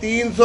300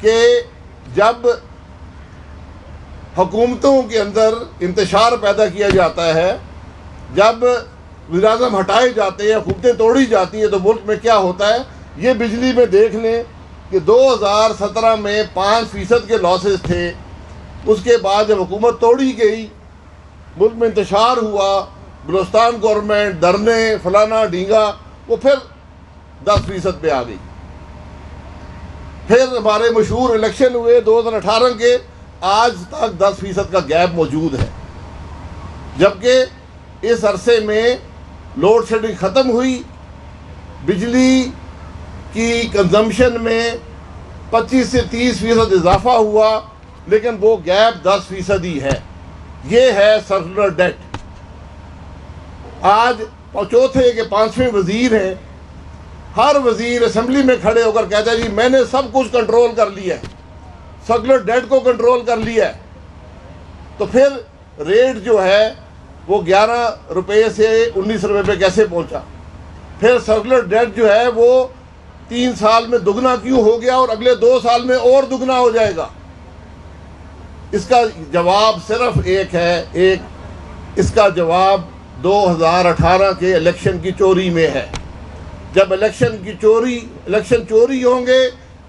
کہ جب حکومتوں کے اندر انتشار پیدا کیا جاتا ہے، جب وزیر اعظم ہٹائے جاتے ہیں، حکومتیں توڑی جاتی ہیں، تو ملک میں کیا ہوتا ہے؟ یہ بجلی میں دیکھ لیں کہ 2017 میں 5% کے لاسز تھے. اس کے بعد جب حکومت توڑی گئی، ملک میں انتشار ہوا، بلوچستان گورنمنٹ، دھرنے، فلانا ڈھینگا، وہ پھر 10% پہ آ گئی. پھر ہمارے مشہور الیکشن ہوئے 2018 کے، آج تک 10% کا گیپ موجود ہے. جبکہ اس عرصے میں لوڈ شیڈنگ ختم ہوئی، بجلی کی کنزمپشن میں 25 سے 30% اضافہ ہوا، لیکن وہ گیپ 10% ہی ہے. یہ ہے سرکولر ڈیٹ. آج چوتھے کے 5ویں وزیر ہیں، ہر وزیر اسمبلی میں کھڑے ہو کر کہتا ہے جی میں نے سب کچھ کنٹرول کر لیا ہے، سرکولر ڈیٹ کو کنٹرول کر لیا ہے. تو پھر ریٹ جو ہے وہ 11 روپے سے 19 روپے پہ کیسے پہنچا؟ پھر سرکولر ڈیٹ جو ہے وہ 3 سال میں دگنا کیوں ہو گیا اور اگلے 2 سال میں اور دگنا ہو جائے گا؟ اس کا جواب صرف ایک ہے، اس کا جواب 2018 کے الیکشن کی چوری میں ہے. جب الیکشن چوری ہوں گے،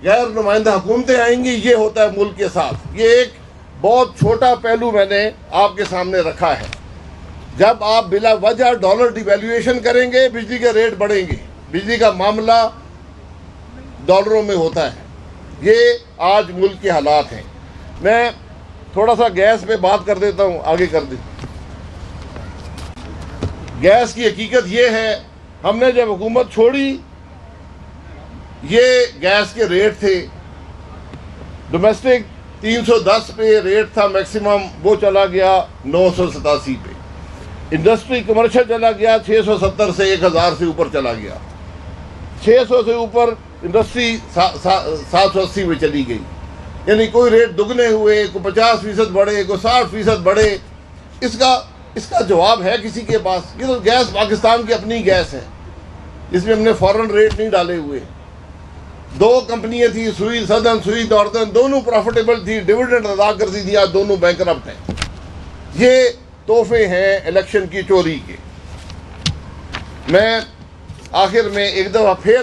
غیر نمائندہ حکومتیں آئیں گی، یہ ہوتا ہے ملک کے ساتھ. یہ ایک بہت چھوٹا پہلو میں نے آپ کے سامنے رکھا ہے. جب آپ بلا وجہ ڈالر ڈی ویلیویشن کریں گے، بجلی کے ریٹ بڑھیں گے. بجلی کا معاملہ ڈالروں میں ہوتا ہے. یہ آج ملک کے حالات ہیں. میں تھوڑا سا گیس پہ بات کر دیتا ہوں، آگے کر دیں. گیس کی حقیقت یہ ہے، ہم نے جب حکومت چھوڑی، یہ گیس کے ریٹ تھے. ڈومیسٹک 310 پہ ریٹ تھا میکسیمم، وہ چلا گیا 987 پہ. انڈسٹری کمرشل چلا گیا 670 سے 1000 سے اوپر چلا گیا. 600 سے اوپر انڈسٹری 780 میں چلی گئی. یعنی کوئی ریٹ دگنے ہوئے، کوئی 50% بڑھے، کوئی 60% بڑھے. اس کا جواب ہے کسی کے پاس؟ یہ تو گیس پاکستان کی اپنی گیس ہے، اس میں ہم نے فورن ریٹ نہیں ڈالے ہوئے. 2 کمپنیاں تھیں، سوئی سدرن، سوئی ناردرن، دونوں پروفیٹیبل تھی، ڈیویڈنڈ ادا کرتی تھی، آج دونوں بینکرپٹ ہیں. یہ تحفے ہیں الیکشن کی چوری کے. میں آخر میں ایک دفعہ پھر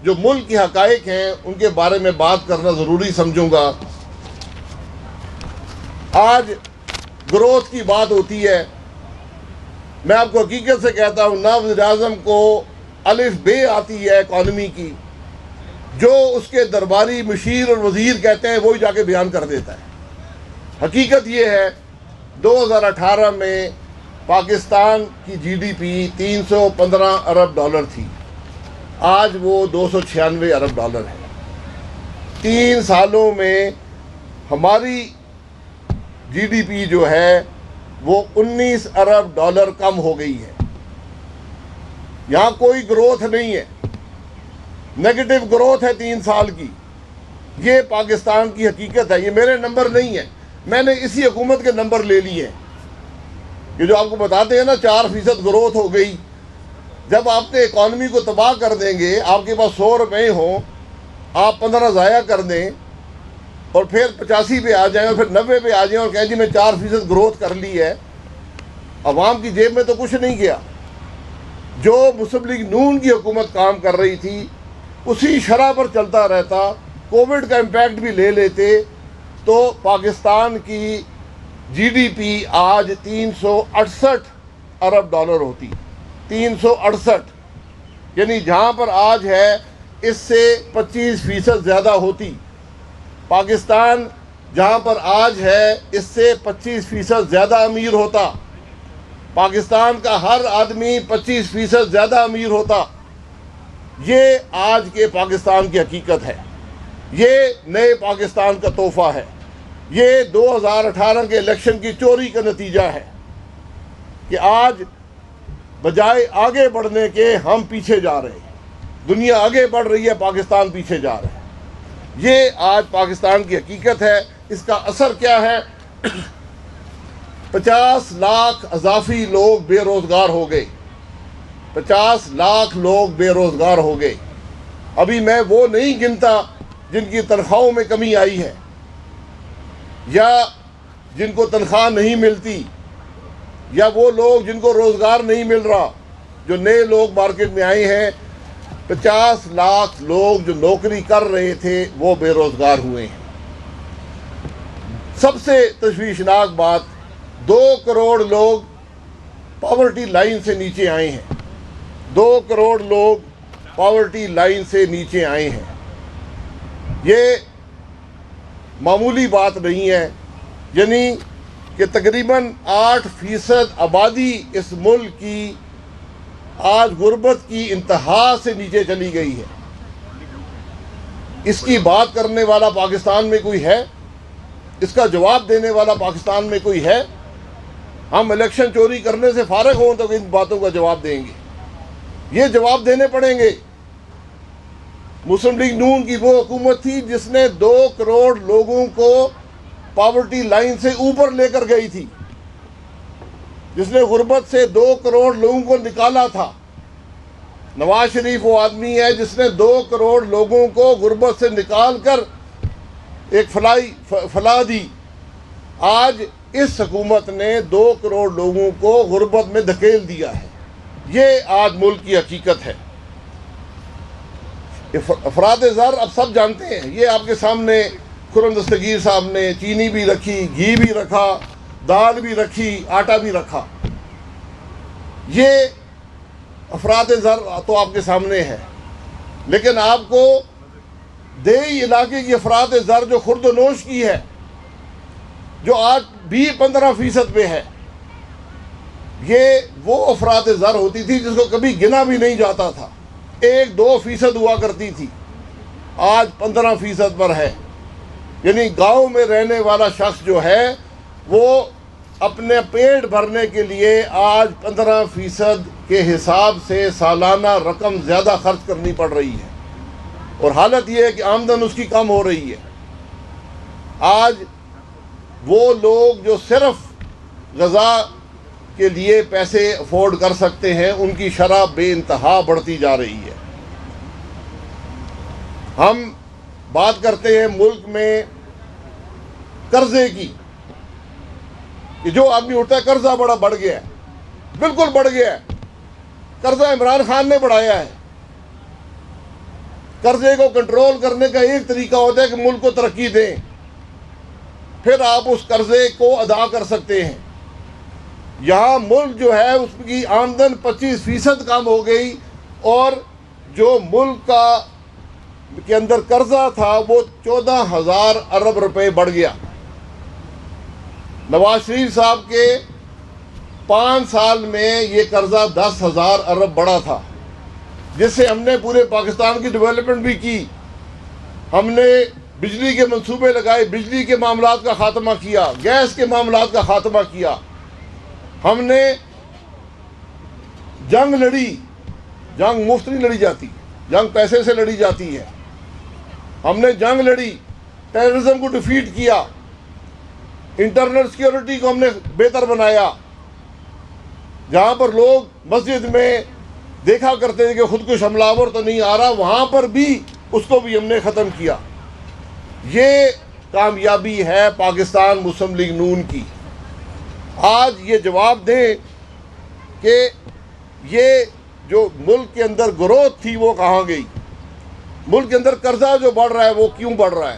جو ملک کے حقائق ہیں ان کے بارے میں بات کرنا ضروری سمجھوں گا. آج گروتھ کی بات ہوتی ہے. میں آپ کو حقیقت سے کہتا ہوں، نہ وزیر اعظم کو الف بے آتی ہے اکانومی کی. جو اس کے درباری مشیر اور وزیر کہتے ہیں وہی جا کے بیان کر دیتا ہے. حقیقت یہ ہے 2018 میں پاکستان کی جی ڈی پی 315 ارب ڈالر تھی، آج وہ 296 ارب ڈالر ہے. 3 سالوں میں ہماری جی ڈی پی جو ہے وہ 19 ارب ڈالر کم ہو گئی ہے. یہاں کوئی گروتھ نہیں ہے، نیگیٹو گروتھ ہے 3 سال کی. یہ پاکستان کی حقیقت ہے. یہ میرے نمبر نہیں ہے، میں نے اسی حکومت کے نمبر لے لیے ہیں. یہ جو آپ کو بتاتے ہیں نا 4% گروتھ ہو گئی. جب آپ نے اکانومی کو تباہ کر دیں گے، آپ کے پاس 100 روپے ہوں، آپ 15 ضائع کر دیں اور پھر 85 پہ آ جائیں اور پھر 90 پہ آ جائیں اور کہیں جی میں 4% گروتھ کر لی ہے، عوام کی جیب میں تو کچھ نہیں گیا. جو مسلم لیگ نون کی حکومت کام کر رہی تھی اسی شرح پر چلتا رہتا، کووڈ کا امپیکٹ بھی لے لیتے، تو پاکستان کی جی ڈی پی آج 368 ارب ڈالر ہوتی. 368، یعنی جہاں پر آج ہے اس سے 25% زیادہ ہوتی. پاکستان جہاں پر آج ہے اس سے 25% زیادہ امیر ہوتا. پاکستان کا ہر آدمی 25% زیادہ امیر ہوتا. یہ آج کے پاکستان کی حقیقت ہے. یہ نئے پاکستان کا تحفہ ہے. یہ 2018 کے الیکشن کی چوری کا نتیجہ ہے کہ آج بجائے آگے بڑھنے کے ہم پیچھے جا رہے ہیں. دنیا آگے بڑھ رہی ہے، پاکستان پیچھے جا رہا ہے. یہ آج پاکستان کی حقیقت ہے. اس کا اثر کیا ہے؟ 50 لاکھ اضافی لوگ بے روزگار ہو گئے. 50 لاکھ لوگ بے روزگار ہو گئے. ابھی میں وہ نہیں گنتا جن کی تنخواہوں میں کمی آئی ہے یا جن کو تنخواہ نہیں ملتی یا وہ لوگ جن کو روزگار نہیں مل رہا، جو نئے لوگ مارکیٹ میں آئے ہیں، 50 لاکھ لوگ جو نوکری کر رہے تھے وہ بے روزگار ہوئے ہیں۔ سب سے تشویشناک بات، 2 کروڑ لوگ پاورٹی لائن سے نیچے آئے ہیں۔ 2 کروڑ لوگ پاورٹی لائن سے نیچے آئے ہیں۔ یہ معمولی بات نہیں ہے، یعنی کہ تقریباً 8% آبادی اس ملک کی آج غربت کی انتہا سے نیچے چلی گئی ہے۔ اس کی بات کرنے والا پاکستان میں کوئی ہے؟ اس کا جواب دینے والا پاکستان میں کوئی ہے؟ ہم الیکشن چوری کرنے سے فارغ ہوں تو ان باتوں کا جواب دیں گے، یہ جواب دینے پڑیں گے۔ مسلم لیگ نون کی وہ حکومت تھی جس نے 2 کروڑ لوگوں کو پاورٹی لائن سے اوپر لے کر گئی تھی، جس نے غربت سے 2 کروڑ لوگوں کو نکالا تھا۔ نواز شریف وہ آدمی ہے جس نے 2 کروڑ لوگوں کو غربت سے نکال کر ایک فلاح دی۔ آج اس حکومت نے 2 کروڑ لوگوں کو غربت میں دھکیل دیا ہے۔ یہ آج ملک کی حقیقت ہے۔ افراط زر اب سب جانتے ہیں، یہ آپ کے سامنے خرم دستگیر صاحب نے چینی بھی رکھی، گھی بھی رکھا، دال بھی رکھی، آٹا بھی رکھا۔ یہ افراط زر تو آپ کے سامنے ہے، لیکن آپ کو دیہی علاقے کی افراط زر جو خرد و نوش کی ہے، جو آج بھی 15% پہ ہے، یہ وہ افراط زر ہوتی تھی جس کو کبھی گنا بھی نہیں جاتا تھا، 1-2% ہوا کرتی تھی، آج 15% پر ہے۔ یعنی گاؤں میں رہنے والا شخص جو ہے وہ اپنے پیٹ بھرنے کے لیے آج 15% کے حساب سے سالانہ رقم زیادہ خرچ کرنی پڑ رہی ہے، اور حالت یہ ہے کہ آمدن اس کی کم ہو رہی ہے۔ آج وہ لوگ جو صرف غذا کے لیے پیسے افورڈ کر سکتے ہیں، ان کی شرح بے انتہا بڑھتی جا رہی ہے۔ ہم بات کرتے ہیں ملک میں قرضے کی، کہ جو آدمی اٹھتا ہے قرضہ بڑا بڑھ گیا ہے، بالکل بڑھ گیا ہے۔ قرضہ عمران خان نے بڑھایا ہے۔ قرضے کو کنٹرول کرنے کا ایک طریقہ ہوتا ہے کہ ملک کو ترقی دیں، پھر آپ اس قرضے کو ادا کر سکتے ہیں۔ یہاں ملک جو ہے اس کی آمدن 25% کم ہو گئی، اور جو ملک کے اندر قرضہ تھا وہ 14,000 ارب روپے بڑھ گیا۔ نواز شریف صاحب کے 5 سال میں یہ قرضہ 10,000 ارب بڑھا تھا، جس سے ہم نے پورے پاکستان کی ڈیولپمنٹ بھی کی۔ ہم نے بجلی کے منصوبے لگائے، بجلی کے معاملات کا خاتمہ کیا، گیس کے معاملات کا خاتمہ کیا۔ ہم نے جنگ لڑی، جنگ مفت نہیں لڑی جاتی، جنگ پیسے سے لڑی جاتی ہے۔ ہم نے جنگ لڑی، ٹیررزم کو ڈیفیٹ کیا، انٹرنل سیکیورٹی کو ہم نے بہتر بنایا۔ جہاں پر لوگ مسجد میں دیکھا کرتے تھے کہ خودکش حملہ آور تو نہیں آ رہا، وہاں پر بھی اس کو بھی ہم نے ختم کیا۔ یہ کامیابی ہے پاکستان مسلم لیگ نون کی۔ آج یہ جواب دیں کہ یہ جو ملک کے اندر گروتھ تھی وہ کہاں گئی؟ ملک کے اندر قرضہ جو بڑھ رہا ہے وہ کیوں بڑھ رہا ہے؟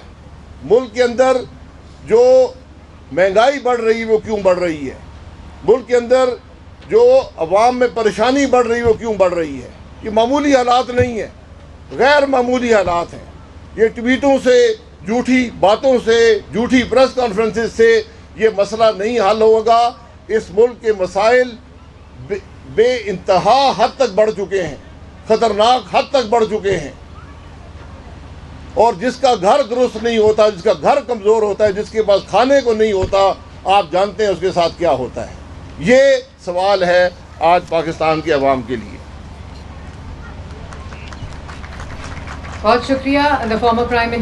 ملک کے اندر جو مہنگائی بڑھ رہی ہے وہ کیوں بڑھ رہی ہے؟ ملک کے اندر جو عوام میں پریشانی بڑھ رہی ہے وہ کیوں بڑھ رہی ہے؟ یہ معمولی حالات نہیں ہیں، غیر معمولی حالات ہیں۔ یہ ٹویٹوں سے، جھوٹی باتوں سے، جھوٹی پریس کانفرنسز سے یہ مسئلہ نہیں حل ہوگا۔ اس ملک کے مسائل بے انتہا حد تک بڑھ چکے ہیں، خطرناک حد تک بڑھ چکے ہیں، اور جس کا گھر درست نہیں ہوتا، جس کا گھر کمزور ہوتا ہے، جس کے پاس کھانے کو نہیں ہوتا، آپ جانتے ہیں اس کے ساتھ کیا ہوتا ہے۔ یہ سوال ہے آج پاکستان کے عوام کے لیے۔ بہت شکریہ. The former Prime Minister